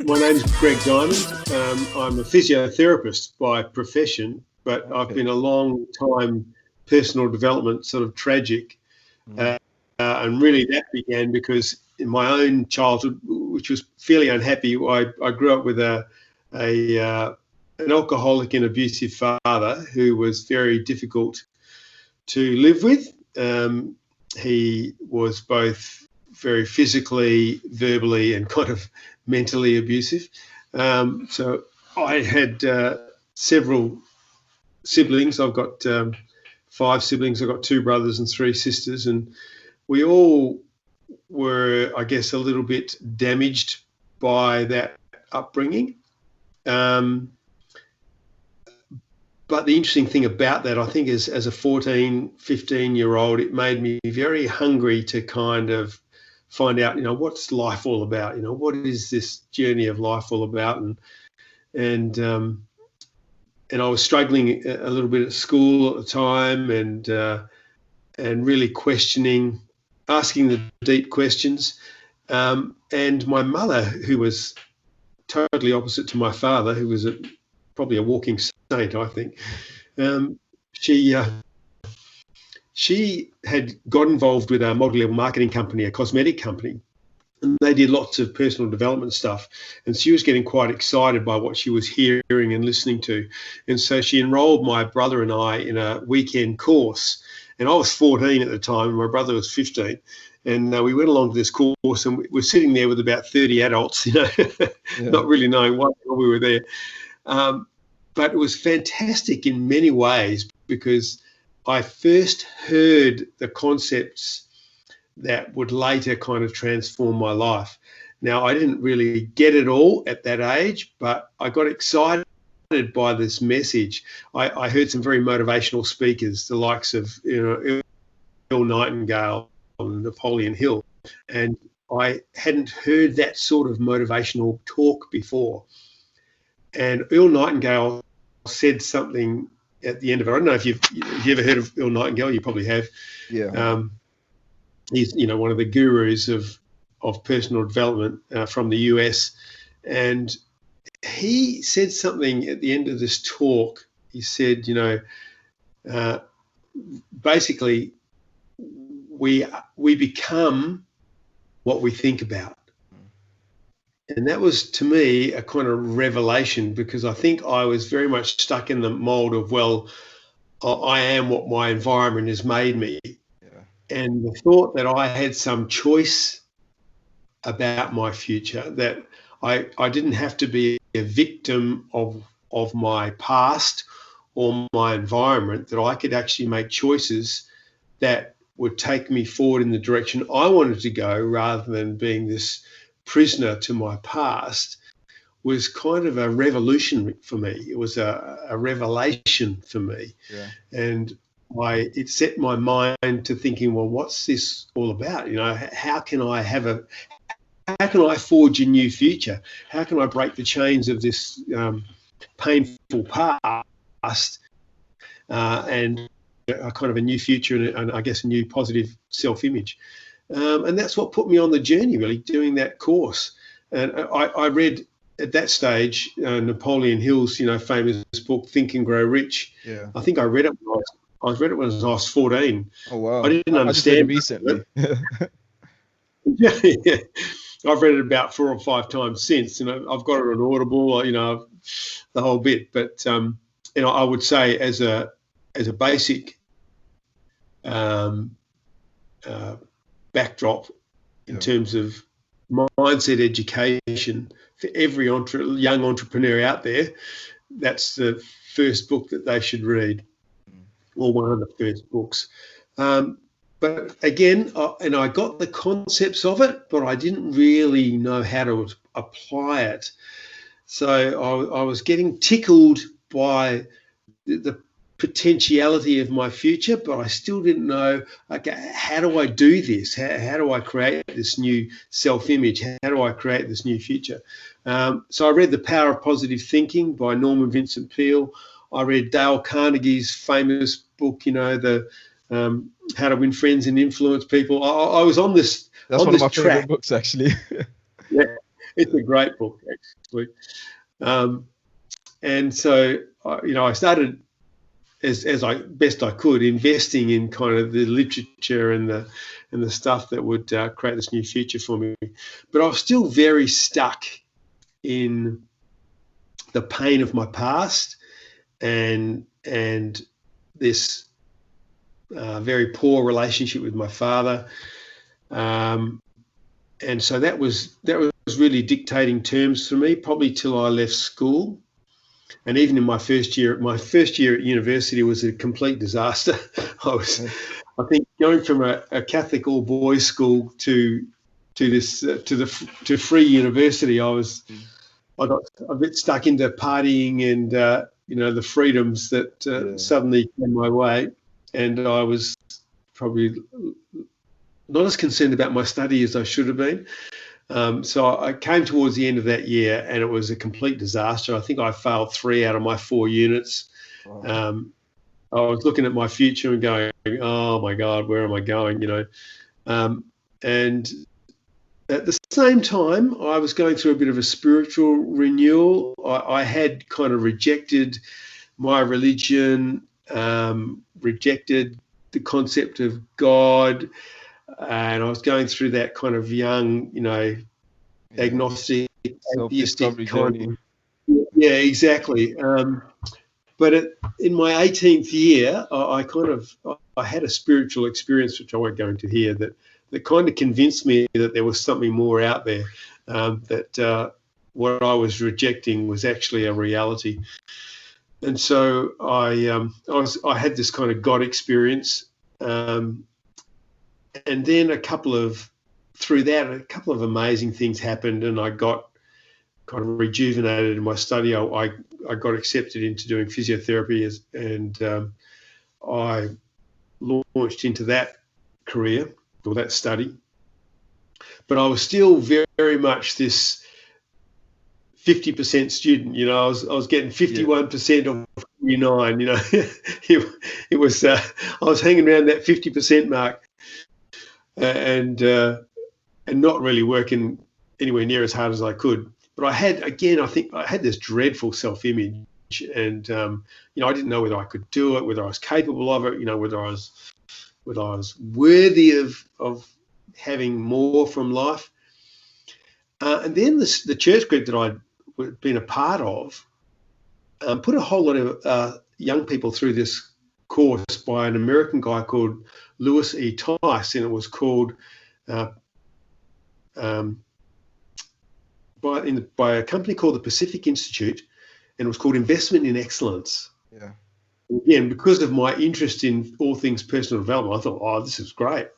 My name's Greg Diamond. I'm a physiotherapist by profession, but I've been a long time personal development sort of tragic. And really that began because in my own childhood, which was fairly unhappy, I grew up with an alcoholic and abusive father who was very difficult to live with. He was both very physically, verbally, and kind of mentally abusive. So I had several siblings. I've got 5 siblings. I've got 2 brothers and 3 sisters, and we all were, I guess, a little bit damaged by that upbringing. But the interesting thing about that, I think, is as a 14, 15-year-old, it made me very hungry to kind of find out, what's life all about? What is this journey of life all about? And I was struggling a little bit at school at the time, and really questioning, asking the deep questions. And my mother, who was totally opposite to my father, who was probably a walking saint, I think, she had got involved with a multi-level marketing company, a cosmetic company, and they did lots of personal development stuff. And she was getting quite excited by what she was hearing and listening to. And so she enrolled my brother and I in a weekend course. And I was 14 at the time, and my brother was 15. And we went along to this course, and we were sitting there with about 30 adults, not really knowing why we were there. But it was fantastic in many ways because I first heard the concepts that would later kind of transform my life. Now, I didn't really get it all at that age, but I got excited by this message. I heard some very motivational speakers, the likes of Earl Nightingale and Napoleon Hill, and I hadn't heard that sort of motivational talk before. And Earl Nightingale said something at the end of it. I don't know if you've ever heard of Earl Nightingale. You probably have. Yeah. He's one of the gurus of personal development from the US, and he said something at the end of this talk. He said, basically, we become what we think about. And that was, to me, a kind of revelation, because I think I was very much stuck in the mold of, well, I am what my environment has made me. Yeah. And the thought that I had some choice about my future, that I didn't have to be a victim of my past or my environment, that I could actually make choices that would take me forward in the direction I wanted to go, rather than being this prisoner to my past, was kind of a revolution for me. It was a revelation for me. Yeah. And it set my mind to thinking, well, what's this all about? How can I forge a new future? How can I break the chains of this painful past and a kind of a new future and I guess a new positive self-image? And that's what put me on the journey, really, doing that course. And I read at that stage Napoleon Hill's, famous book, Think and Grow Rich. Yeah. I think I read it when I was 14. Oh wow! I didn't understand. I just read it recently. Yeah. I've read it about 4 or 5 times since, and I've got it on Audible, the whole bit. But I would say as a basic backdrop in terms of mindset education for every young entrepreneur out there, that's the first book that they should read, or one of the first books. But again, I got the concepts of it, but I didn't really know how to apply it. So I was getting tickled by the potentiality of my future, but I still didn't know, okay, how do I do this? How do I create this new self-image? How do I create this new future? So I read The Power of Positive Thinking by Norman Vincent Peale. I read Dale Carnegie's famous book, the How to Win Friends and Influence People. I was on this That's on one of this my track. favorite books, actually. Yeah, it's a great book, actually. And so, I started as I best I could investing in kind of the literature and the stuff that would create this new future for me. But I was still very stuck in the pain of my past and this very poor relationship with my father. And so that was really dictating terms for me, probably till I left school. And even in my first year at university was a complete disaster. I think going from a Catholic all boys school to free university, I got a bit stuck into partying and the freedoms that suddenly came my way, and I was probably not as concerned about my study as I should have been. So I came towards the end of that year and it was a complete disaster. I think I failed 3 out of my 4 units. Wow. I was looking at my future and going, oh my God, where am I going? And at the same time, I was going through a bit of a spiritual renewal. I had kind of rejected my religion, rejected the concept of God. And I was going through that kind of young, agnostic, atheistic kind of, yeah, exactly. But in my 18th year, I had a spiritual experience, which I won't go into here, that kind of convinced me that there was something more out there, that what I was rejecting was actually a reality. And so I had this kind of God experience. And then a couple of amazing things happened, and I got kind of rejuvenated in my study. I got accepted into doing physiotherapy, and I launched into that career or that study. But I was still very, very much this 50% student. I was getting 51% of 49. It was I was hanging around that 50% mark. And not really working anywhere near as hard as I could. But I think I had this dreadful self-image, and I didn't know whether I could do it, whether I was capable of it, whether I was worthy of having more from life. And then the church group that I'd been a part of put a whole lot of young people through this course by an American guy called Louis E. Tice, and it was called by a company called the Pacific Institute, and it was called Investment in Excellence. Yeah. Again, because of my interest in all things personal development, I thought, oh, this is great.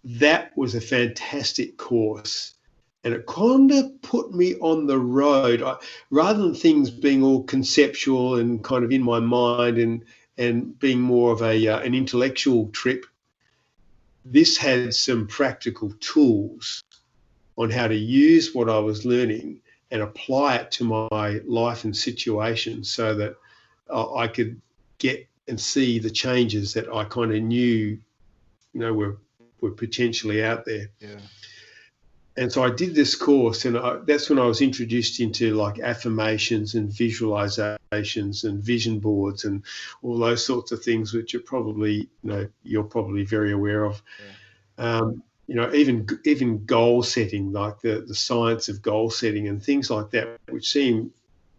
That was a fantastic course, and it kind of put me on the road. Rather than things being all conceptual and kind of in my mind and being more of an intellectual trip, this had some practical tools on how to use what I was learning and apply it to my life and situation, so that I could get and see the changes that I kind of knew, were potentially out there. Yeah. And so I did this course, and that's when I was introduced into like affirmations and visualizations and vision boards and all those sorts of things, which are probably, you're probably very aware of. Yeah. Even goal setting, like the science of goal setting and things like that, which seem,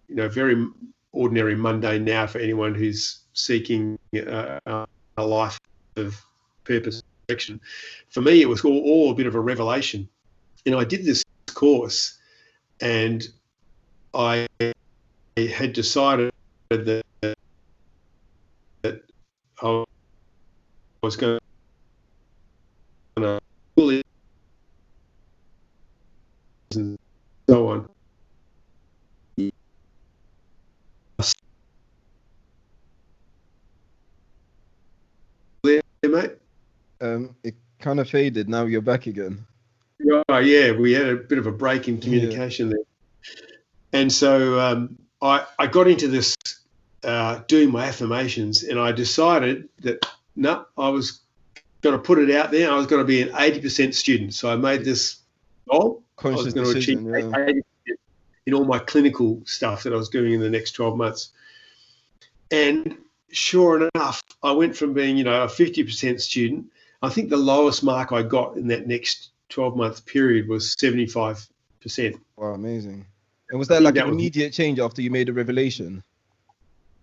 very ordinary, mundane now for anyone who's seeking a life of purpose and direction. For me, it was all a bit of a revelation. I did this course, and I had decided that I was going to fully and so on. It kind of faded. Now you're back again. Oh, yeah, we had a bit of a break in Yeah. communication there. And so I got into this doing my affirmations, and I decided that, no, I was going to put it out there. I was going to be an 80% student. So I made this goal. I was Conscious going to achieve decision. Yeah. 80% in all my clinical stuff that I was doing in the next 12 months. And sure enough, I went from being, a 50% student. I think the lowest mark I got in that next 12-month period was 75%. Wow, amazing. And was I that think like an that was immediate change after you made a revelation?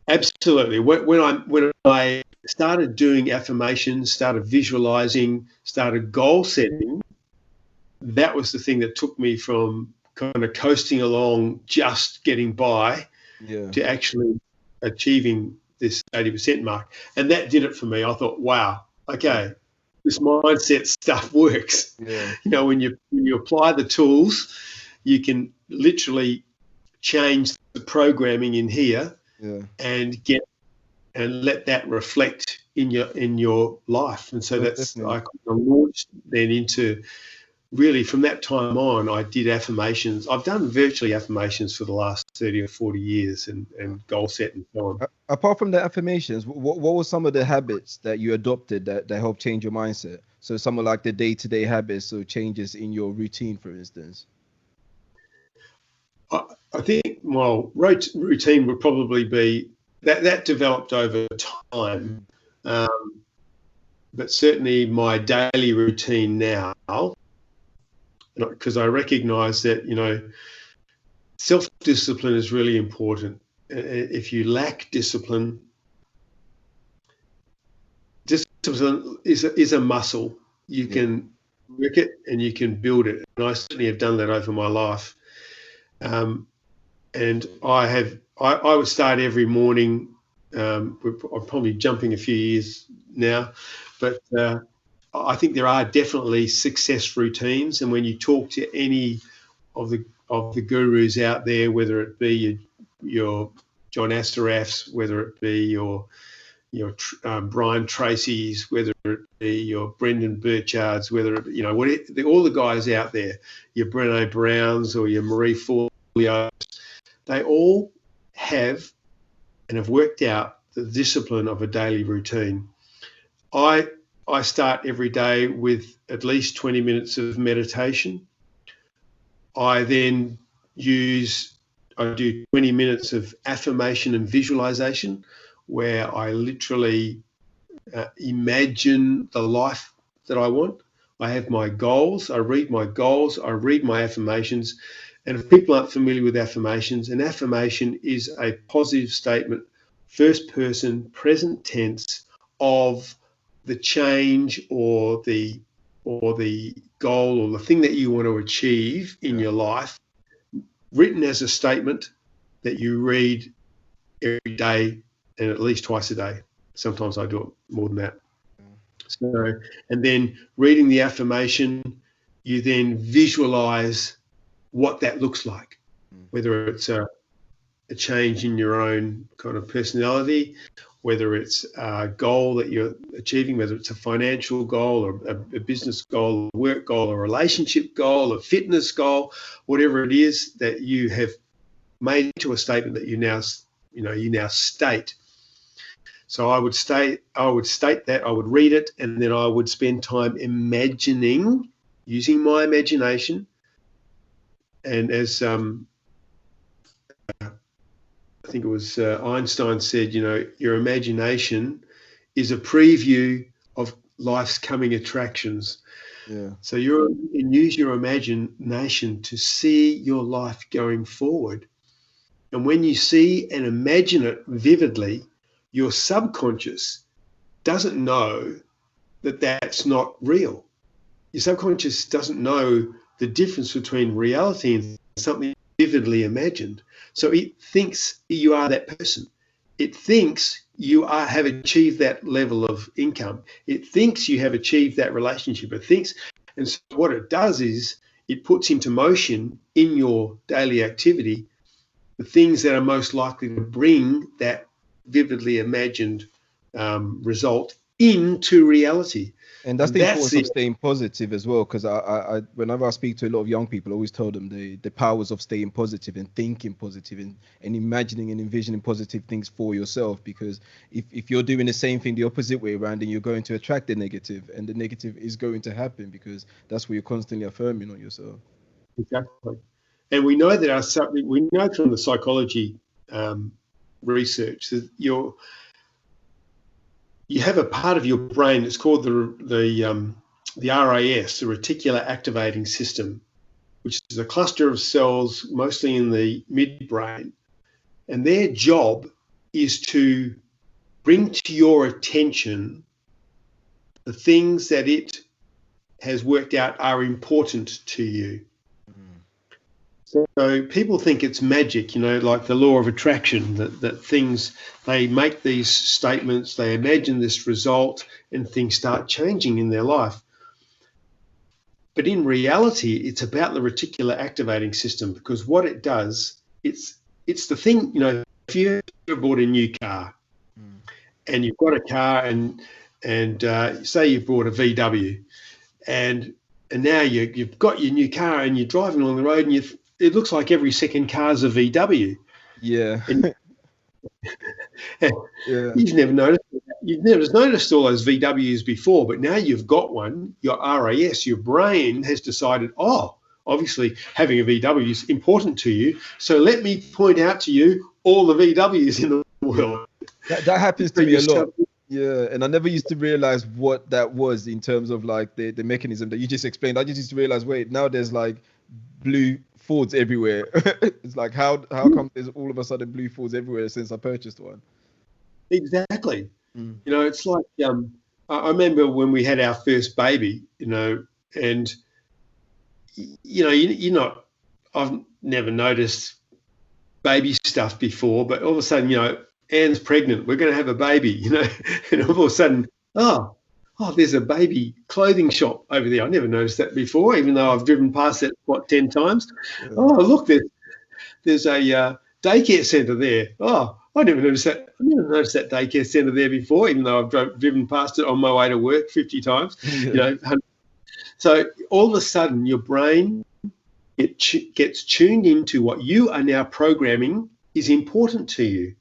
absolutely. When I started doing affirmations, started visualizing, started goal setting, that was the thing that took me from kind of coasting along, just getting by, Yeah. to actually achieving this 80% mark. And that did it for me. I thought, wow, okay, this mindset stuff works. Yeah. When you apply the tools, you can literally change the programming in here Yeah. and let that reflect in your life. And so Most that's, definitely. I launched then into, really from that time on, I did affirmations. I've done virtually affirmations for the last 30 or 40 years, and goal set and so on. Apart from the affirmations, what were some of the habits that you adopted that helped change your mindset? So some of like the day-to-day habits or changes in your routine, for instance. I think, well, routine would probably be that developed over time. But certainly my daily routine now, because I recognize that, self-discipline is really important. If you lack discipline is a muscle. You can work it and you can build it. And I certainly have done that over my life. And I would start every morning. I'm probably jumping a few years now, but I think there are definitely success routines. And when you talk to any of the gurus out there, whether it be your John Assaraf's, whether it be your Brian Tracy's, whether it be your Brendan Burchard's, whether it, all the guys out there, your Brené Browns or your Marie Forleo, they all have and have worked out the discipline of a daily routine. I start every day with at least 20 minutes of meditation. I then I do 20 minutes of affirmation and visualization, where I literally imagine the life that I want. I have my goals. I read my goals. I read my affirmations. And if people aren't familiar with affirmations, an affirmation is a positive statement, first person, present tense, of the change or the goal or the thing that you want to achieve in your life, written as a statement that you read every day and at least twice a day. Sometimes I do it more than that. So, and then reading the affirmation, you then visualize what that looks like, whether it's a change in your own kind of personality, whether it's a goal that you're achieving, whether it's a financial goal or a business goal, a work goal, a relationship goal, a fitness goal, whatever it is that you have made into a statement that you now state. So I would state that, I would read it, and then I would spend time imagining, using my imagination. And as I think it was Einstein said, your imagination is a preview of life's coming attractions. Yeah. So you can use your imagination to see your life going forward. And when you see and imagine it vividly, your subconscious doesn't know that that's not real. Your subconscious doesn't know the difference between reality and something vividly imagined. So it thinks you are that person. It thinks you have achieved that level of income. It thinks you have achieved that relationship. And so what it does is it puts into motion in your daily activity the things that are most likely to bring that vividly imagined result into reality. And that's And the that's importance the of staying positive as well. Because whenever I speak to a lot of young people, I always tell them the powers of staying positive and thinking positive and imagining and envisioning positive things for yourself. Because if you're doing the same thing the opposite way around, then you're going to attract the negative, and the negative is going to happen because that's what you're constantly affirming on yourself. exactly. And we know that we know from the psychology research that you have a part of your brain that's called the RAS, the reticular activating system, which is a cluster of cells mostly in the midbrain, and their job is to bring to your attention the things that it has worked out are important to you. So people think it's magic, like the law of attraction, that things, they make these statements, they imagine this result, and things start changing in their life. But in reality, it's about the reticular activating system, because what it does, it's the thing, if you ever bought a new car and you've got a car and say you bought a VW and now you've got your new car and you're driving along the road and it looks like every second car's a VW. Yeah. And Yeah. you've never noticed all those VWs before, but now you've got one. Your RAS, your brain has decided, obviously having a VW is important to you, so let me point out to you all the VWs in the world. That happens to me a lot. Yeah, and I never used to realize what that was in terms of like the mechanism that you just explained. I just used to realize, wait, now there's like blue Fords everywhere. It's like how come there's all of a sudden blue Fords everywhere since I purchased one? Exactly. It's like I remember when we had our first baby, and you're not. I've never noticed baby stuff before, but all of a sudden, Anne's pregnant. We're going to have a baby, and all of a sudden, there's a baby clothing shop over there. I never noticed that before, even though I've driven past it 10 times. Yeah. Oh, look, there's a daycare centre there. Oh, I never noticed that. I never noticed that daycare centre there before, even though I've driven past it on my way to work 50 times. Yeah. So all of a sudden, your brain gets tuned into what you are now programming is important to you.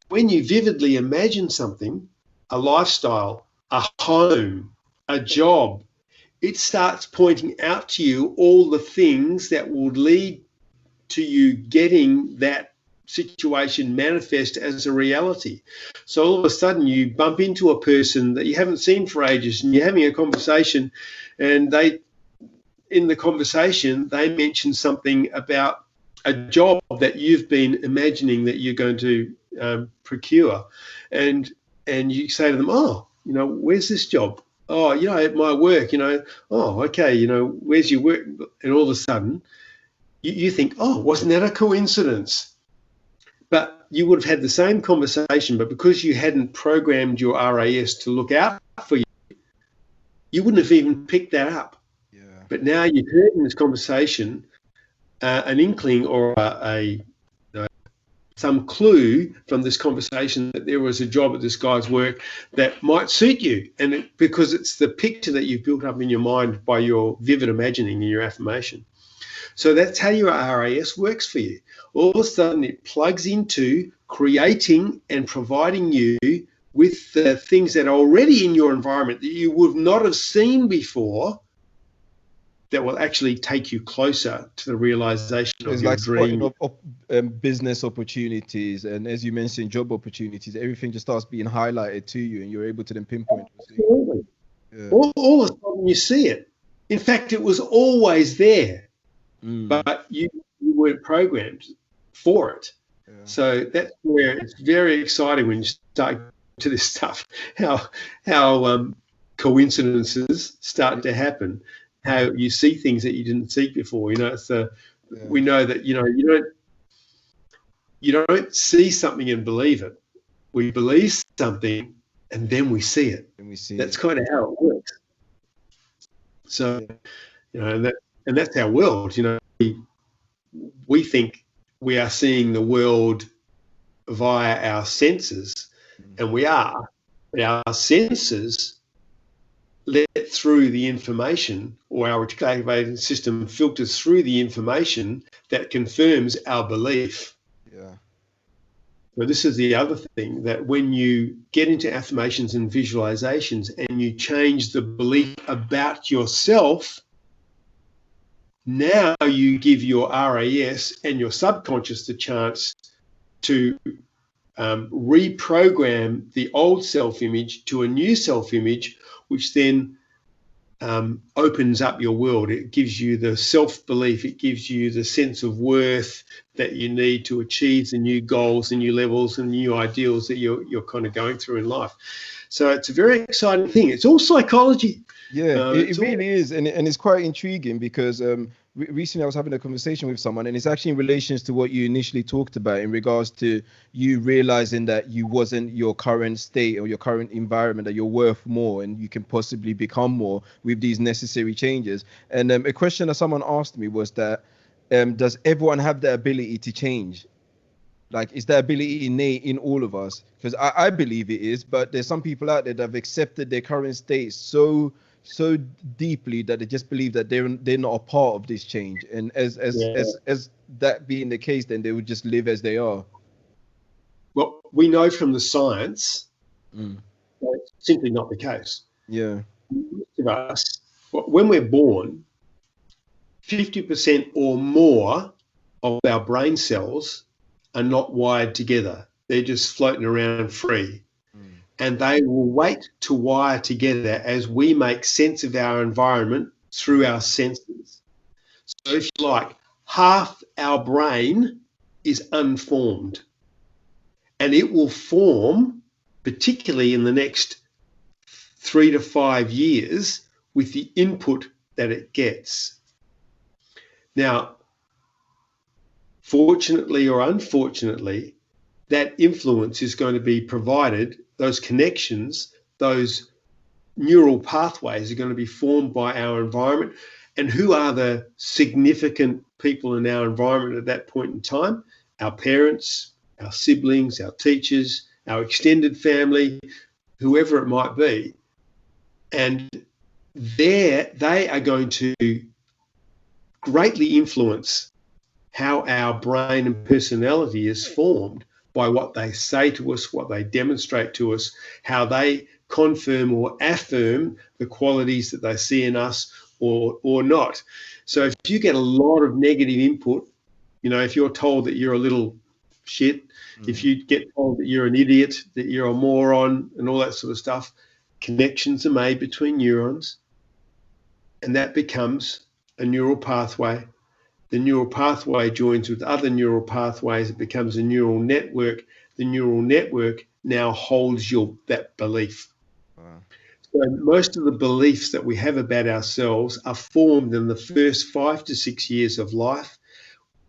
When you vividly imagine something, a lifestyle, a home, a job, it starts pointing out to you all the things that will lead to you getting that situation manifest as a reality. So all of a sudden you bump into a person that you haven't seen for ages and you're having a conversation, and in the conversation they mention something about a job that you've been imagining that you're going to procure, and you say to them, where's this job? At my work. Okay, where's your work? And all of a sudden you think, wasn't that a coincidence? But you would have had the same conversation, but because you hadn't programmed your RAS to look out for you, you wouldn't have even picked that up. Yeah. But now you've heard in this conversation an inkling or some clue from this conversation that there was a job at this guy's work that might suit you, and because it's the picture that you've built up in your mind by your vivid imagining and your affirmation. So that's how your RAS works for you. All of a sudden it plugs into creating and providing you with the things that are already in your environment that you would not have seen before, that will actually take you closer to the realization of your dream. Business opportunities, and as you mentioned, job opportunities, everything just starts being highlighted to you and you're able to then pinpoint. Absolutely. Yeah. All of a sudden you see it. In fact, it was always there, but you weren't programmed for it. Yeah. So that's where it's very exciting when you start to this stuff, how coincidences start to happen, how you see things that you didn't see before. We know that you don't see something and believe it. We believe something and then we see it. That's kind of how it works. So, and that's our world. We think we are seeing the world via our senses, and we are, But our senses let through the information, or our activated system filters through the information that confirms our belief. Yeah. So this is the other thing, that when you get into affirmations and visualizations and you change the belief about yourself, now you give your RAS and your subconscious the chance to reprogram the old self-image to a new self-image, which then opens up your world. It gives you the self-belief. It gives you the sense of worth that you need to achieve the new goals, the new levels, and new ideals that you're kind of going through in life. So it's a very exciting thing. It's all psychology. Yeah, it really is, and it's quite intriguing because recently I was having a conversation with someone, and it's actually in relation to what you initially talked about in regards to you realizing that you wasn't your current state or your current environment, that you're worth more and you can possibly become more with these necessary changes. And a question that someone asked me was that does everyone have the ability to change? Like, is that ability innate in all of us? Because I believe it is, but there's some people out there that have accepted their current state so deeply that they just believe that they're not a part of this change, and as that being the case, then they would just live as they are. Well, we know from the science that's simply not the case. Yeah. Most of us, when we're born, 50% or more of our brain cells are not wired together. They're just floating around free. And they will wait to wire together as we make sense of our environment through our senses. So if you like, half our brain is unformed, and it will form, particularly in the next 3 to 5 years, with the input that it gets. Now, fortunately or unfortunately, that influence is going to be provided, those connections, those neural pathways are going to be formed by our environment. And who are the significant people in our environment at that point in time? Our parents, our siblings, our teachers, our extended family, whoever it might be. And they are going to greatly influence how our brain and personality is formed by what they say to us, what they demonstrate to us, how they confirm or affirm the qualities that they see in us or not. So if you get a lot of negative input, if you're told that you're a little shit, if you get told that you're an idiot, that you're a moron and all that sort of stuff, connections are made between neurons, and that becomes a neural pathway. The neural pathway joins with other neural pathways. It becomes a neural network. The neural network now holds that belief. Wow. So most of the beliefs that we have about ourselves are formed in the first 5 to 6 years of life,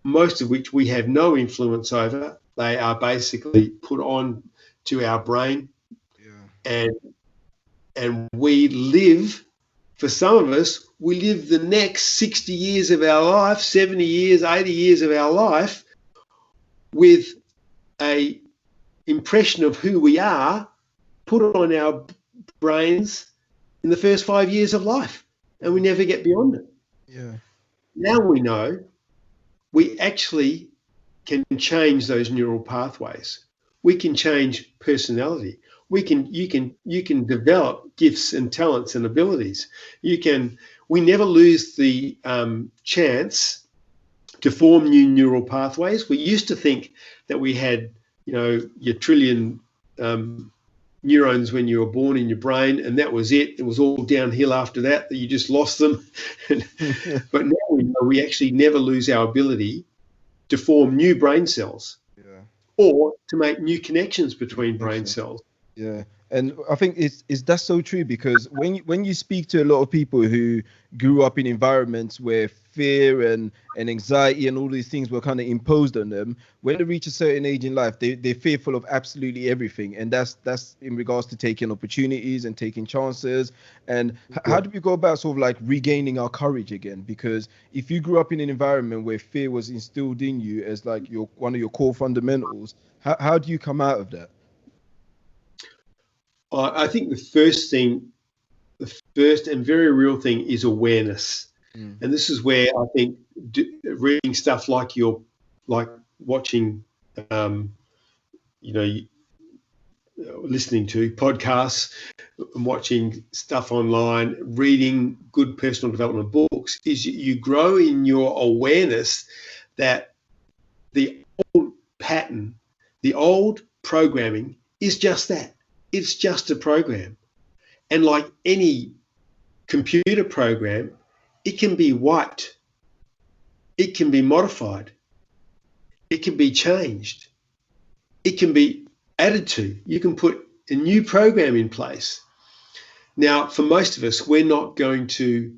most of which we have no influence over. They are basically put on to our brain, and we live. For some of us, we live the next 60 years of our life, 70 years, 80 years of our life with a impression of who we are put on our brains in the first 5 years of life, and we never get beyond it. Yeah. Now we know we actually can change those neural pathways. We can change personality. You can develop gifts and talents and abilities. We never lose the chance to form new neural pathways. We used to think that we had, your trillion neurons when you were born in your brain, and that was it. It was all downhill after that you just lost them. But now we know we actually never lose our ability to form new brain cells, or to make new connections between brain cells. Yeah, and I think that's so true, because when you speak to a lot of people who grew up in environments where fear and anxiety and all these things were kind of imposed on them, when they reach a certain age in life, they're fearful of absolutely everything, and that's in regards to taking opportunities and taking chances. And how do we go about sort of like regaining our courage again? Because if you grew up in an environment where fear was instilled in you as like one of your core fundamentals, how do you come out of that? I think the first and very real thing is awareness. And this is where I think reading stuff like watching, listening to podcasts and watching stuff online, reading good personal development books, is you grow in your awareness that the old pattern, the old programming is just that. It's just a program. And like any computer program, it can be wiped. It can be modified. It can be changed. It can be added to. You can put a new program in place. Now, for most of us, we're not going to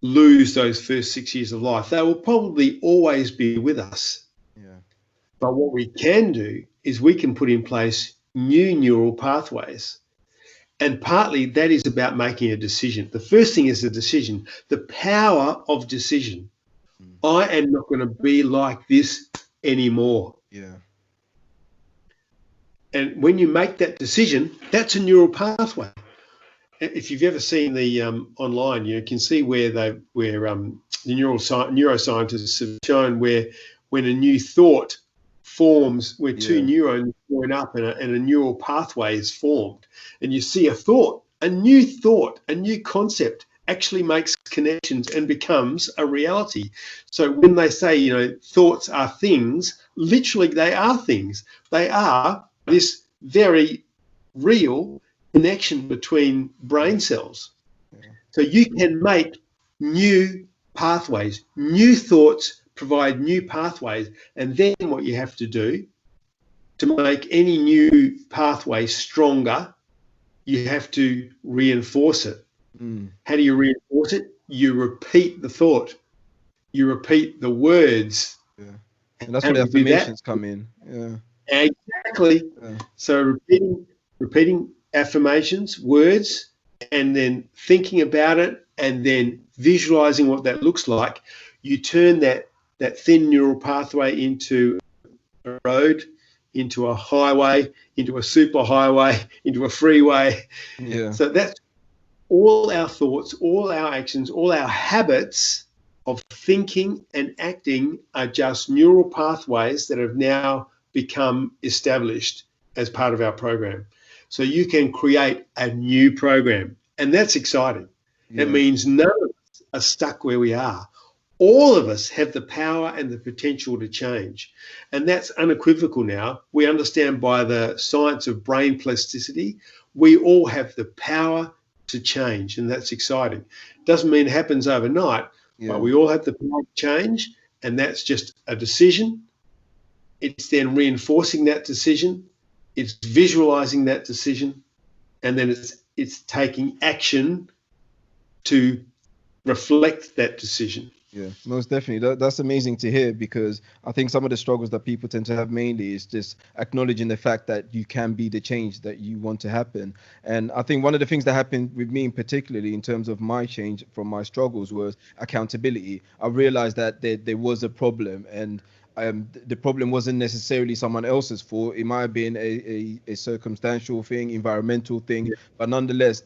lose those first 6 years of life. They will probably always be with us. Yeah. But what we can do is we can put in place new neural pathways. And partly that is about making a decision. The first thing is the decision, the power of decision. I am not going to be like this anymore. Yeah. And when you make that decision, that's a neural pathway. If you've ever seen the online, you can see where the neuroscientists have shown where when a new thought forms, where two neurons join up and a neural pathway is formed, and you see a new concept actually makes connections and becomes a reality. So when they say, thoughts are things, literally they are things. They are this very real connection between brain cells. So you can make new pathways, new thoughts provide new pathways, and then what you have to do to make any new pathway stronger, you have to reinforce it. How do you reinforce it? You repeat the thought. You repeat the words. Yeah. And that's where the affirmations come in. Yeah. Exactly. Yeah. So repeating affirmations, words, and then thinking about it and then visualizing what that looks like, you turn that thin neural pathway into a road, into a highway, into a super highway, into a freeway. Yeah. So that's all our thoughts, all our actions, all our habits of thinking and acting are just neural pathways that have now become established as part of our program. So you can create a new program, and that's exciting. Yeah. It means none of us are stuck where we are. All of us have the power and the potential to change. And that's unequivocal now. We understand by the science of brain plasticity, we all have the power to change, and that's exciting. Doesn't mean it happens overnight, but we all have the power to change, and that's just a decision. It's then reinforcing that decision. It's visualizing that decision, and then it's taking action to reflect that decision. Yeah, most definitely. That's amazing to hear, because I think some of the struggles that people tend to have mainly is just acknowledging the fact that you can be the change that you want to happen. And I think one of the things that happened with me, particularly in terms of my change from my struggles, was accountability. I realized that there was a problem, and the problem wasn't necessarily someone else's fault. It might have been a circumstantial thing, environmental thing, but nonetheless,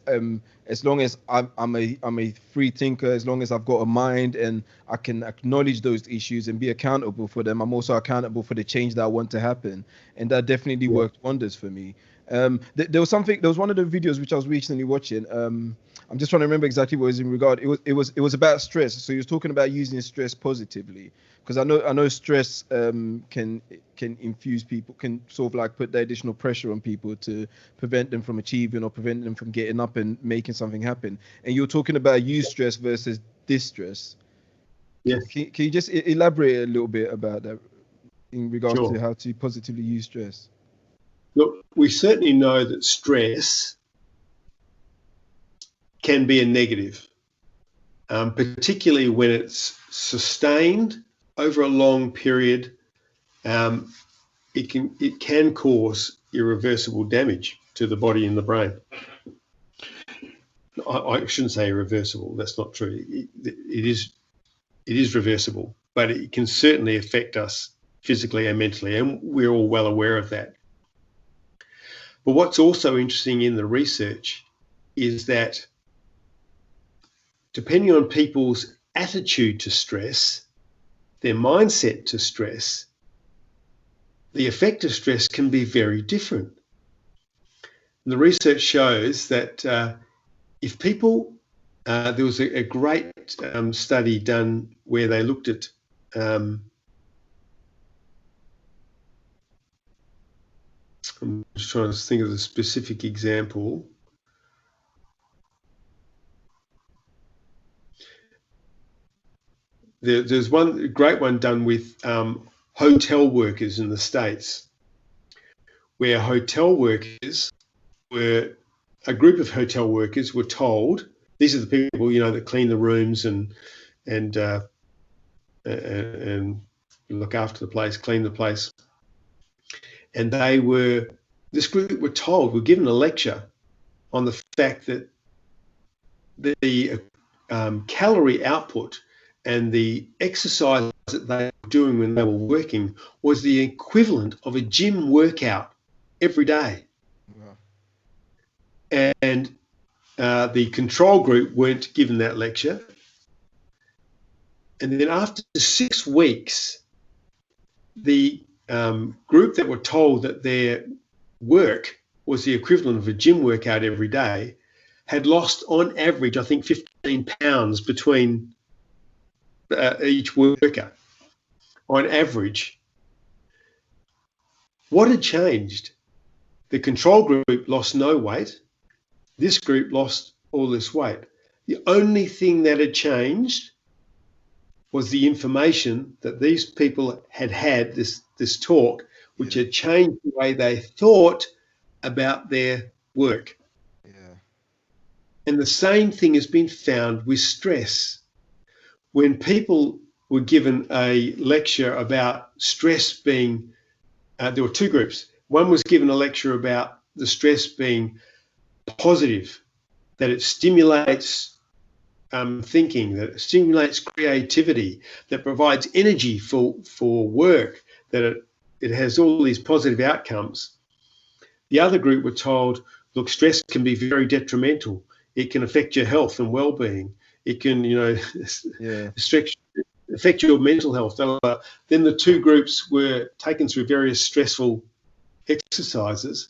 as long as I'm a free thinker, as long as I've got a mind and I can acknowledge those issues and be accountable for them, I'm also accountable for the change that I want to happen, and that definitely worked wonders for me. There was one of the videos which I was recently watching. I'm just trying to remember exactly what it was in regard. It was about stress. So he was talking about using stress positively, because I know stress can infuse people, can sort of like put the additional pressure on people to prevent them from achieving or prevent them from getting up and making something happen. And you're talking about eustress versus distress. Yes. Can you just elaborate a little bit about that in regards to how to positively use stress? Look, we certainly know that stress can be a negative, particularly when it's sustained over a long period. It can cause irreversible damage to the body and the brain. I shouldn't say irreversible. That's not true. It is reversible, but it can certainly affect us physically and mentally, and we're all well aware of that. But what's also interesting in the research is that depending on people's attitude to stress, their mindset to stress, the effect of stress can be very different. And the research shows that if people, there was a great study done where they looked at I'm just trying to think of the specific example. There's one great one done with hotel workers in the States, where hotel workers were, a group of hotel workers were told, these are the people, that clean the rooms and look after the place, clean the place. And this group were given a lecture on the fact that the calorie output and the exercise that they were doing when they were working was the equivalent of a gym workout every day. Wow. And the control group weren't given that lecture. And then after 6 weeks, the group that were told that their work was the equivalent of a gym workout every day had lost on average, I think, 15 pounds between each worker on average. What had changed? The control group lost no weight. This group lost all this weight. The only thing that had changed was the information that these people had this talk, which had changed the way they thought about their work. Yeah. And the same thing has been found with stress. When people were given a lecture about stress being, there were two groups. One was given a lecture about the stress being positive, that it stimulates thinking, that it stimulates creativity, that provides energy for work, that it has all these positive outcomes. The other group were told, look, stress can be very detrimental. It can affect your health and well-being. It can, affect your mental health. Then the two groups were taken through various stressful exercises.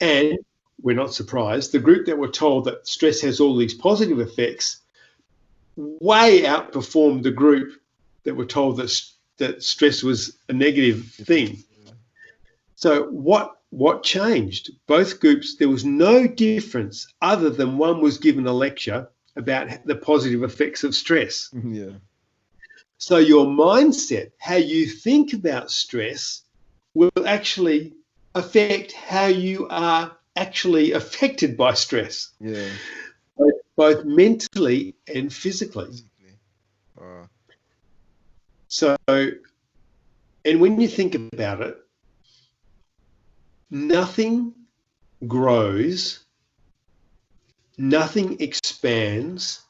And we're not surprised, the group that were told that stress has all these positive effects way outperformed the group that were told that stress was a negative thing. So what changed? Both groups, there was no difference other than one was given a lecture about the positive effects of stress. Yeah. So your mindset, how you think about stress, will actually affect how you are actually affected by stress. Yeah. Both mentally and physically. So, and when you think about it, nothing grows, nothing expands,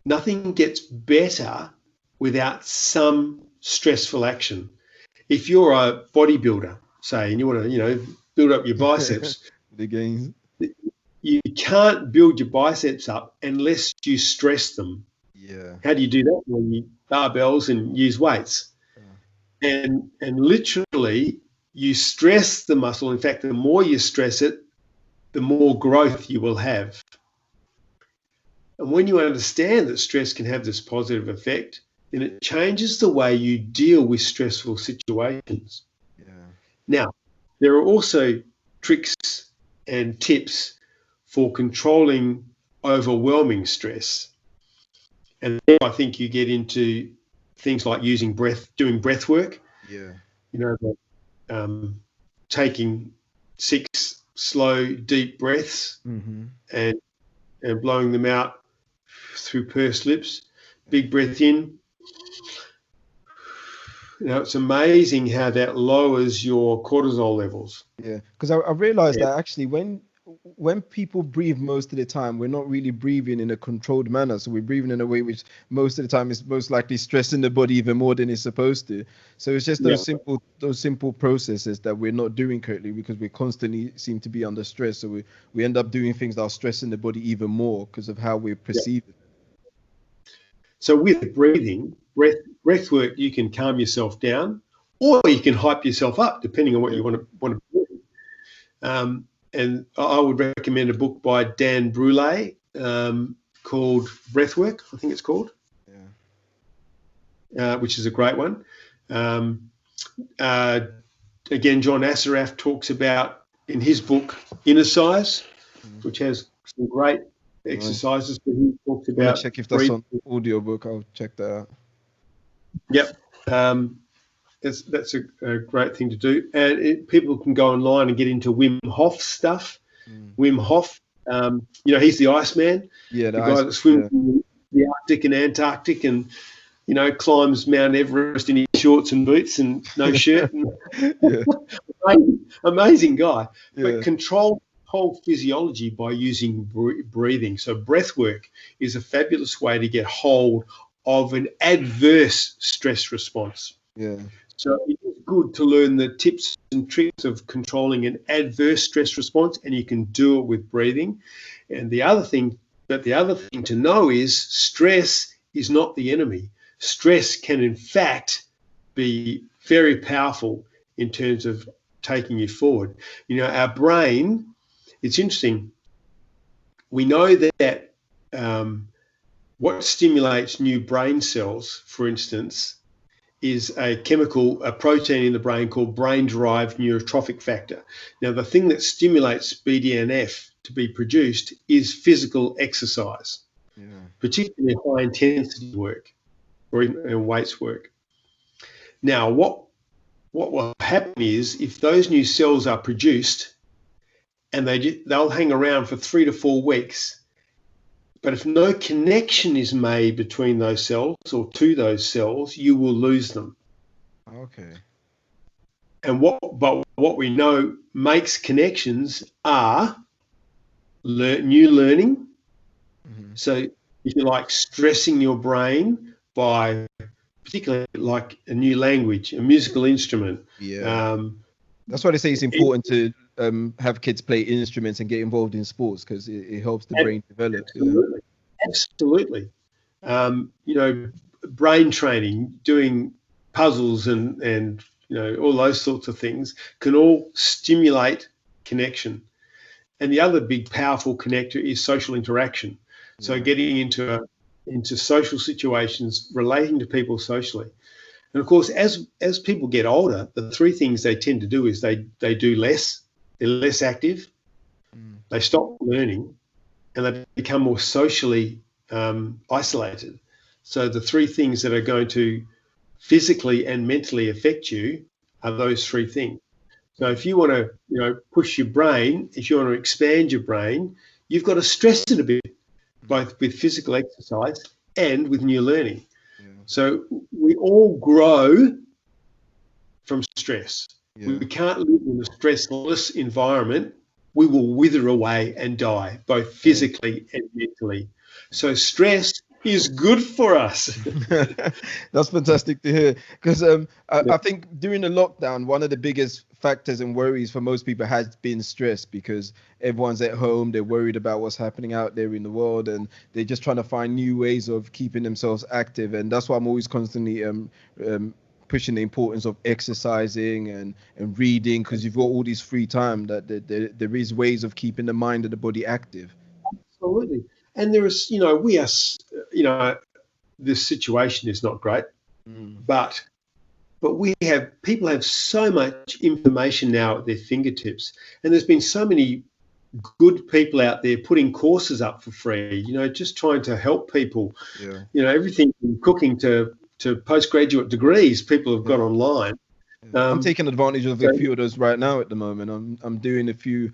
nothing gets better without some stressful action. If you're a bodybuilder, say, and you want to, build up your biceps, the gains, you can't build your biceps up unless you stress them. Yeah. How do you do that? Well, you barbells and use weights. Yeah. And literally you stress the muscle. In fact, the more you stress it, the more growth you will have. And when you understand that stress can have this positive effect, then it changes the way you deal with stressful situations. Yeah. Now, there are also tricks and tips for controlling overwhelming stress. And then I think you get into things like doing breath work. Yeah. Taking 6 slow, deep breaths and blowing them out through pursed lips. Big breath in. It's amazing how that lowers your cortisol levels. Yeah, because I realized that actually when when people breathe most of the time, we're not really breathing in a controlled manner. So we're breathing in a way which most of the time is most likely stressing the body even more than it's supposed to. So it's just Yeah. those simple processes that we're not doing correctly because we constantly seem to be under stress. So we end up doing things that are stressing the body even more because of how we perceive it. So with breathing, breath work, you can calm yourself down, or you can hype yourself up, depending on what you want to do. And I would recommend a book by Dan Brule called Breathwork, I think it's called, which is a great one. Again, John Assaraf talks about in his book Inner Size, which has some great exercises. But he talks about. I'm gonna check if that's on audiobook. I'll check that out. Yep. That's a great thing to do. And people can go online and get into Wim Hof stuff. Wim Hof, he's the Iceman. Yeah, the guy that swims in the Arctic and Antarctic and, climbs Mount Everest in his shorts and boots and no shirt. Amazing guy. Yeah. But control whole physiology by using breathing. So breath work is a fabulous way to get hold of an adverse stress response. Yeah. So it's good to learn the tips and tricks of controlling an adverse stress response, and you can do it with breathing. And the other thing to know is stress is not the enemy. Stress can, in fact, be very powerful in terms of taking you forward. Our brain, it's interesting. We know that what stimulates new brain cells, for instance, is a protein in the brain called brain-derived neurotrophic factor. Now, the thing that stimulates BDNF to be produced is physical exercise, particularly high-intensity work or even weights work. Now, what will happen is if those new cells are produced and they'll hang around for 3 to 4 weeks, but if no connection is made between those cells or to those cells, you will lose them. Okay. And what we know makes connections are new learning. Mm-hmm. So if you like, stressing your brain by particularly like a new language, a musical instrument. Yeah. That's why they say it's important to have kids play instruments and get involved in sports because it helps the brain develop. Absolutely. Brain training, doing puzzles and all those sorts of things can all stimulate connection. And the other big powerful connector is social interaction. So getting into social situations, relating to people socially. And of course, as people get older, the 3 things they tend to do is they do less, they're less active, they stop learning, and they become more socially isolated. So the 3 things that are going to physically and mentally affect you are those 3 things. So if you want to, push your brain, if you want to expand your brain, you've got to stress it a bit, both with physical exercise and with new learning. So we all grow from stress. We can't live in a stressless environment. We will wither away and die, both physically and mentally. So stress is good for us. That's fantastic to hear. Because I think during the lockdown, one of the biggest factors and worries for most people has been stress because everyone's at home, they're worried about what's happening out there in the world, and they're just trying to find new ways of keeping themselves active. And that's why I'm always constantly pushing the importance of exercising and reading, because you've got all this free time that there is ways of keeping the mind and the body active. Absolutely. And there is, this situation is not great, but people have so much information now at their fingertips, and there's been so many good people out there putting courses up for free, just trying to help people. Everything from cooking to postgraduate degrees people have got online. I'm taking advantage of a few of those right now at the moment. I'm doing a few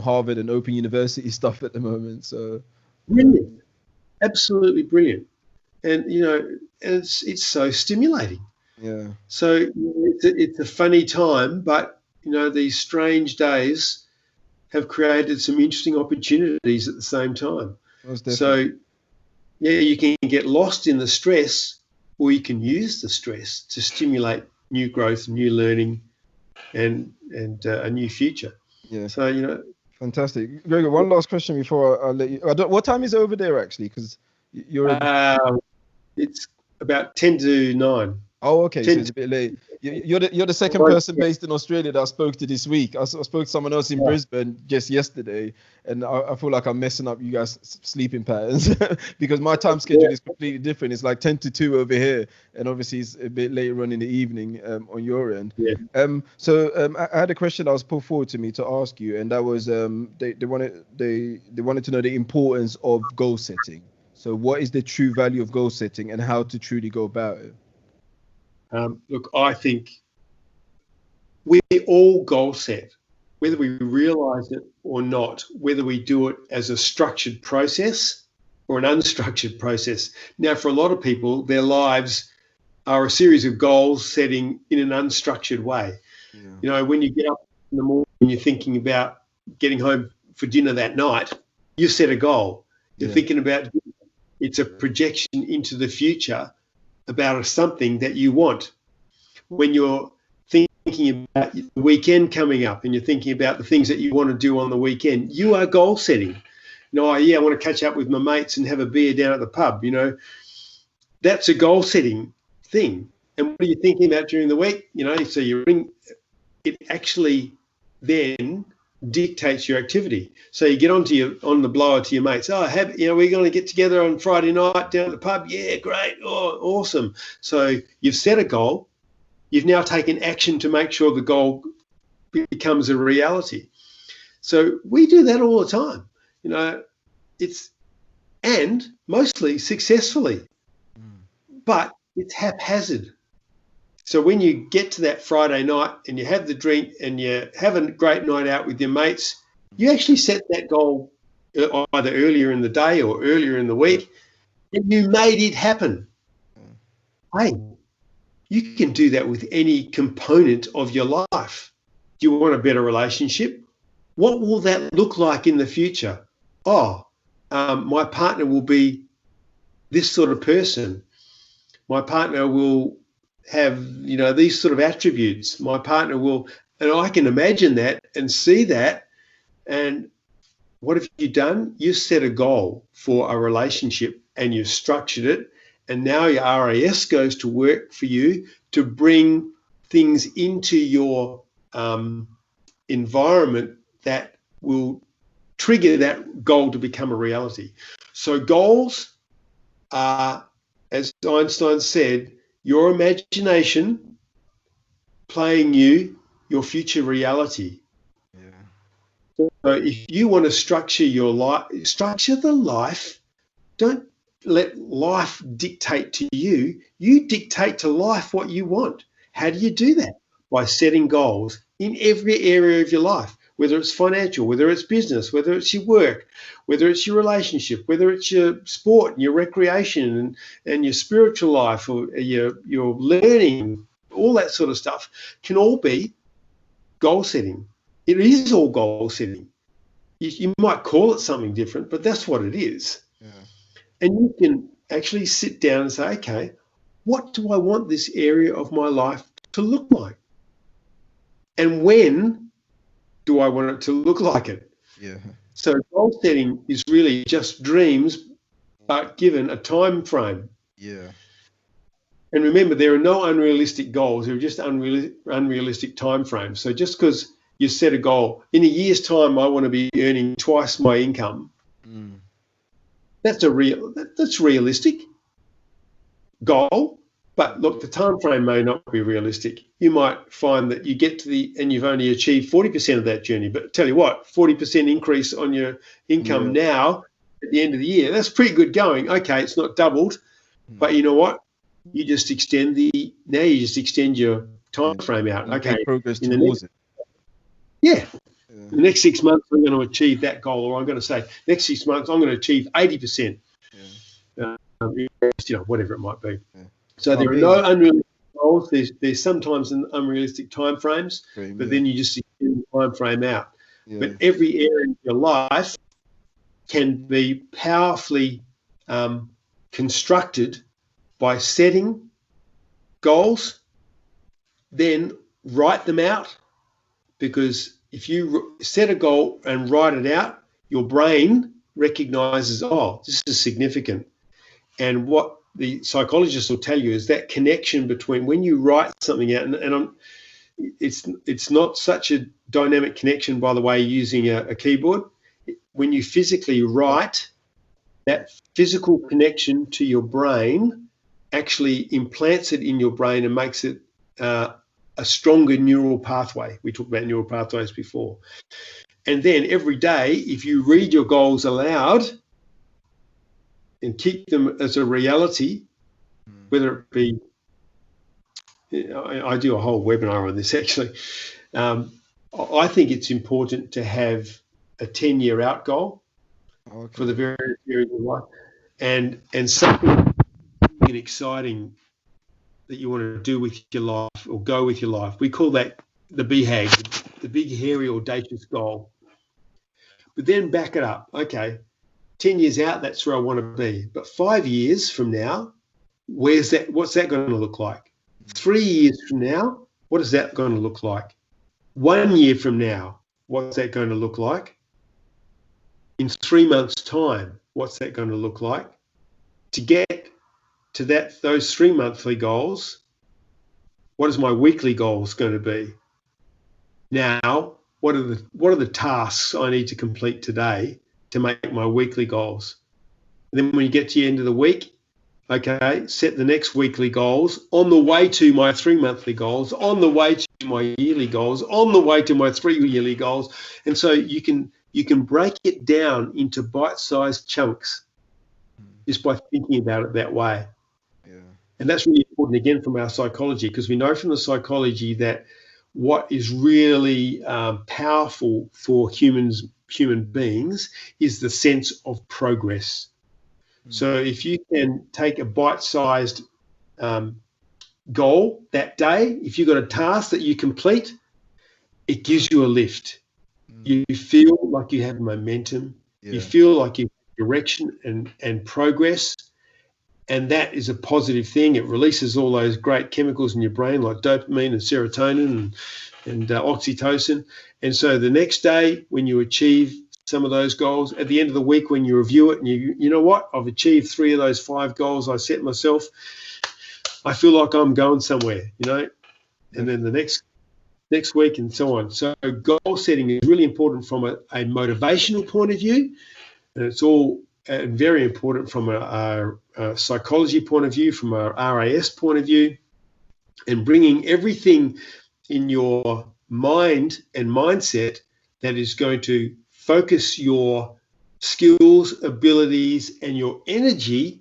Harvard and Open University stuff at the moment. So brilliant, absolutely brilliant, and it's so stimulating. Yeah. So it's a funny time, but these strange days have created some interesting opportunities at the same time. So, yeah, you can get lost in the stress, or you can use the stress to stimulate new growth, new learning, and a new future. Yeah. So, you know. Fantastic. Gregor, one last question before I let you. What time is it over there, actually? Because you're... It's about 10 to 9. Oh, okay. So it's a bit late. You're the second person based in Australia that I spoke to this week. I spoke to someone else in Brisbane just yesterday, and I feel like I'm messing up you guys' sleeping patterns because my time schedule is completely different. It's like 10 to 2 over here, and obviously it's a bit later on in the evening on your end. So I had a question that was put forward to me to ask you, and that was they wanted to know the importance of goal setting. So what is the true value of goal setting and how to truly go about it? Look, I think we all goal set, whether we realize it or not, whether we do it as a structured process or an unstructured process. Now, for a lot of people, their lives are a series of goals setting in an unstructured way. Yeah. You know, when you get up in the morning and you're thinking about getting home for dinner that night, you set a goal. You're thinking about, it's a projection into the future about something that you want. When you're thinking about the weekend coming up and you're thinking about the things that you want to do on the weekend, you are goal setting. No, I want to catch up with my mates and have a beer down at the pub. You know, that's a goal setting thing. And what are you thinking about during the week? You know, so it actually then dictates your activity. So you get on the blower to your mates. Oh, we're going to get together on Friday night down at the pub. Yeah, great. Oh, awesome. So you've set a goal. You've now taken action to make sure the goal becomes a reality. So we do that all the time. You know, and mostly successfully, but it's haphazard. So when you get to that Friday night and you have the drink and you have a great night out with your mates, you actually set that goal either earlier in the day or earlier in the week, and you made it happen. Hey, you can do that with any component of your life. Do you want a better relationship? What will that look like in the future? My partner will be this sort of person. My partner will have, these sort of attributes. My partner will, and I can imagine that and see that. And what have you done? You set a goal for a relationship and you've structured it. And now your RAS goes to work for you to bring things into your environment that will trigger that goal to become a reality. So goals are, as Einstein said, your imagination playing you your future reality. Yeah. So if you want to structure your life, structure the life. Don't let life dictate to you. You dictate to life what you want. How do you do that? By setting goals in every area of your life, whether it's financial, whether it's business, whether it's your work, whether it's your relationship, whether it's your sport and your recreation and your spiritual life or your learning, all that sort of stuff can all be goal setting. It is all goal setting. You might call it something different, but that's what it is. Yeah. And you can actually sit down and say, okay, what do I want this area of my life to look like? And when do I want it to look like it? Yeah. So goal setting is really just dreams, but given a time frame. Yeah. And remember, there are no unrealistic goals. There are just unrealistic time frames. So just because you set a goal, in a year's time, I want to be earning twice my income. That's realistic goal. But look, the time frame may not be realistic. You might find that you get to and you've only achieved 40% of that journey. But tell you what, 40% increase on your income now at the end of the year, that's pretty good going. Okay, it's not doubled, but you know what? You just extend your time frame out. Okay, make progress towards it. Yeah. The next 6 months, I'm going to achieve that goal, or I'm going to say next 6 months, I'm going to achieve 80%. Whatever it might be. Yeah. So there are no unrealistic goals. There's sometimes unrealistic time frames, but then you just extend the time frame out. but every area of your life can be powerfully constructed by setting goals, then write them out, because if you set a goal and write it out, your brain recognizes, oh, this is significant. And what the psychologists will tell you is that connection between when you write something out, it's not such a dynamic connection, by the way, using a keyboard. When you physically write, that physical connection to your brain actually implants it in your brain and makes it a stronger neural pathway. We talked about neural pathways before. And then every day, if you read your goals aloud and keep them as a reality, whether it be, I do a whole webinar on this actually. I think it's important to have a 10-year out goal for the various areas of life, and something exciting that you want to do with your life or go with your life. We call that the BHAG, the big, hairy, audacious goal. But then back it up. Okay, 10 years out, that's where I want to be. But 5 years from now, what's that going to look like? 3 years from now, what is that going to look like? 1 year from now, what's that going to look like? In 3 months' time, what's that going to look like? To get to those 3 monthly goals, what is my weekly goals going to be? Now, what are the tasks I need to complete today to make my weekly goals? And then when you get to the end of the week, okay, set the next weekly goals on the way to my 3 monthly goals, on the way to my yearly goals, on the way to my 3 yearly goals. And so you can break it down into bite-sized chunks just by thinking about it that way. Yeah. And that's really important, again, from our psychology, because we know from the psychology that what is really powerful for human beings is the sense of progress. So if you can take a bite-sized goal that day, if you've got a task that you complete, it gives you a lift. You feel like you have momentum. You feel like you have direction and progress. And that is a positive thing. It releases all those great chemicals in your brain like dopamine and serotonin and oxytocin. And so the next day when you achieve some of those goals, at the end of the week when you review it and you know what, I've achieved 3 of those 5 goals I set myself, I feel like I'm going somewhere, and then the next week and so on. So goal setting is really important from a motivational point of view, and it's all very important from a psychology point of view, from a RAS point of view, and bringing everything in your mind and mindset that is going to focus your skills, abilities, and your energy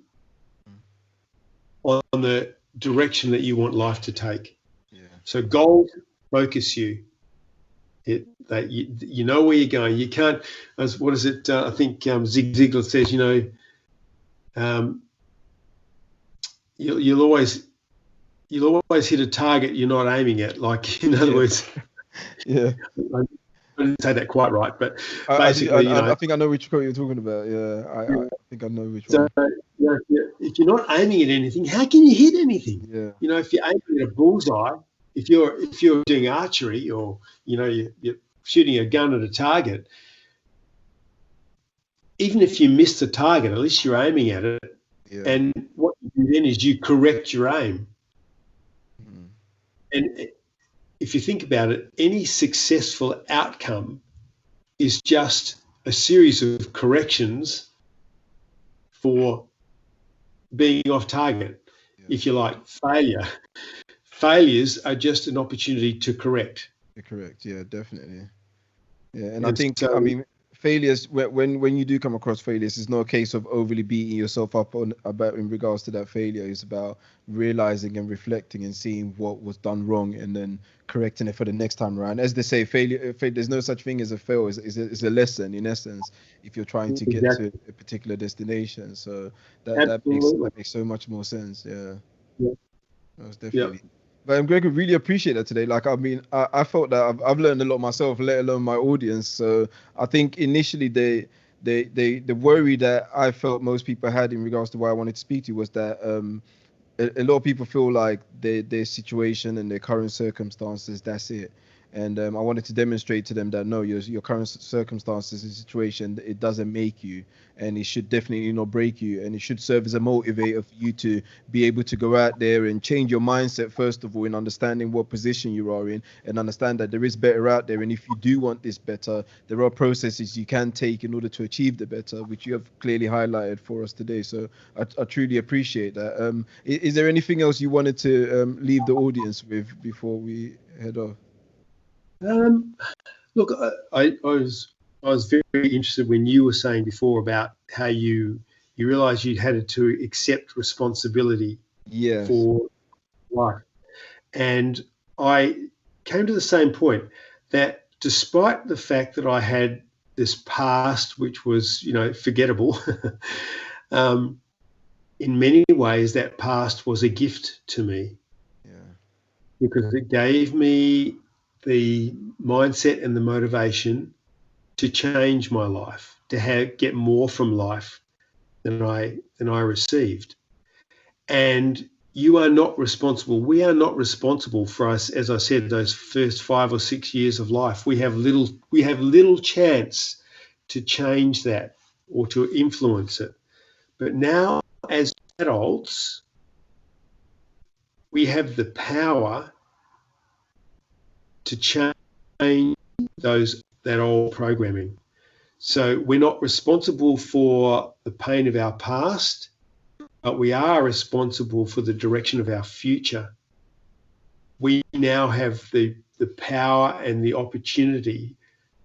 on the direction that you want life to take. Yeah. So goals focus you. You know where you're going. You can't. What is it? I think Zig Ziglar says, you'll always hit a target you're not aiming at. Like, in other words. Yeah. I didn't say that quite right, but basically, I think I know which quote you're talking about. Yeah, I think I know which one. So, if you're not aiming at anything, how can you hit anything? Yeah. If you're aiming at a bullseye, if you're doing archery or you're shooting a gun at a target, even if you miss the target, at least you're aiming at it. Yeah. And what you do then is you correct your aim. And if you think about it, any successful outcome is just a series of corrections for being off target. Yeah. If you like, failures are just an opportunity to correct. Yeah, definitely. Yeah, and I think, so, failures, when you do come across failures, it's not a case of overly beating yourself up about in regards to that failure. It's about realizing and reflecting and seeing what was done wrong and then correcting it for the next time around. As they say, failure there's no such thing as a fail. It's a lesson, in essence, if you're trying to get to a particular destination. So that makes so much more sense. Yeah. Most definitely. But Greg, I really appreciate that today. Like, I mean, I felt that I've learned a lot myself, let alone my audience. So I think initially the worry that I felt most people had in regards to why I wanted to speak to you was that a lot of people feel like their situation and their current circumstances, that's it. And I wanted to demonstrate to them that no, your current circumstances and situation, it doesn't make you, and it should definitely not break you, and it should serve as a motivator for you to be able to go out there and change your mindset, first of all, in understanding what position you are in, and understand that there is better out there. And if you do want this better, there are processes you can take in order to achieve the better, which you have clearly highlighted for us today. So I truly appreciate that. Is there anything else you wanted to leave the audience with before we head off? Look, I was very interested when you were saying before about how you realised you had to accept responsibility for life, and I came to the same point that despite the fact that I had this past which was forgettable, in many ways that past was a gift to me, because it gave me the mindset and the motivation to change my life, to get more from life than I received. And you are not responsible. We are not responsible for us, as I said, those first 5 or 6 years of life. We have little chance to change that or to influence it. But now, as adults, we have the power to change that old programming. So we're not responsible for the pain of our past, but we are responsible for the direction of our future. We now have the power and the opportunity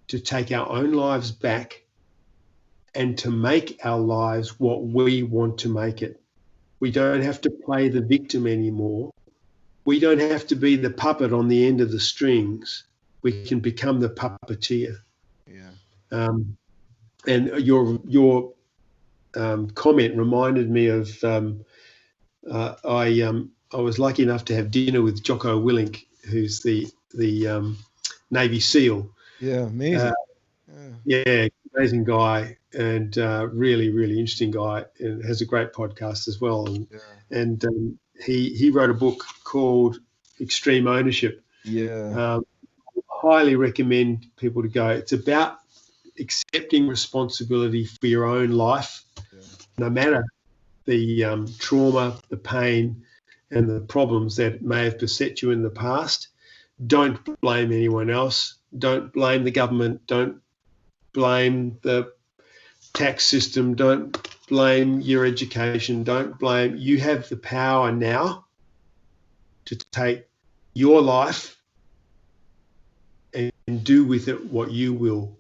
to take our own lives back and to make our lives what we want to make it. We don't have to play the victim anymore. We don't have to be the puppet on the end of the strings. We can become the puppeteer. And your comment reminded me of I was lucky enough to have dinner with Jocko Willink, who's the Navy SEAL. Yeah, amazing. Amazing guy, and really, really interesting guy, and has a great podcast as well. And he wrote a book called Extreme Ownership. Highly recommend people to go. It's about accepting responsibility for your own life, no matter the trauma, the pain, and the problems that may have beset you in the past. Don't blame anyone else. Don't blame the government. Don't blame the tax system. Don't blame your education. You have the power now to take your life and do with it what you will.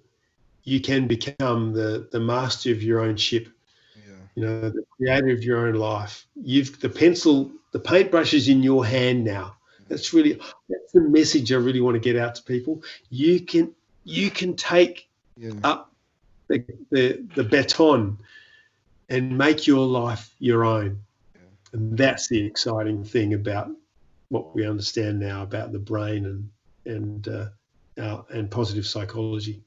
You can become the master of your own ship, the creator of your own life. You've the paintbrush is in your hand now. That's the message I really want to get out to people. You can take up the baton and make your life your own. And that's the exciting thing about what we understand now about the brain and positive psychology.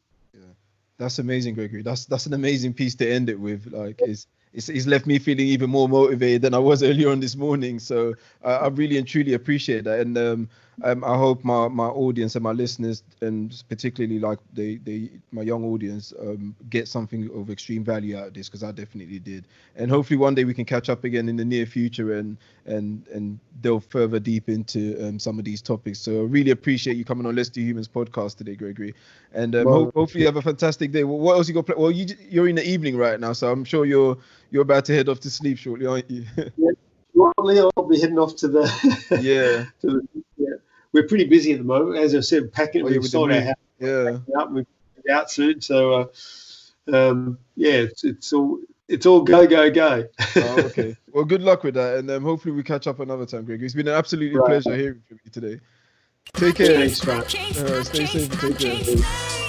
That's amazing, Gregory. That's an amazing piece to end it with. Like, it's left me feeling even more motivated than I was earlier on this morning. So I really and truly appreciate that. And I hope my audience and my listeners, and particularly like my young audience, get something of extreme value out of this, because I definitely did. And hopefully one day we can catch up again in the near future and delve further deep into some of these topics. So I really appreciate you coming on Let's Do Humans podcast today, Gregory. And hopefully you have a fantastic day. Well, what else you got? Well, you're in the evening right now, so I'm sure you're about to head off to sleep shortly, aren't you? Shortly, I'll be heading off to the We're pretty busy at the moment, as I said, packing. We've sold our house. Up, we'll be out soon. So it's all go. Oh, okay. Well, good luck with that, and hopefully we catch up another time, Greg. It's been an absolute pleasure hearing from you today. Take care. Thanks, man. Stay safe and take care.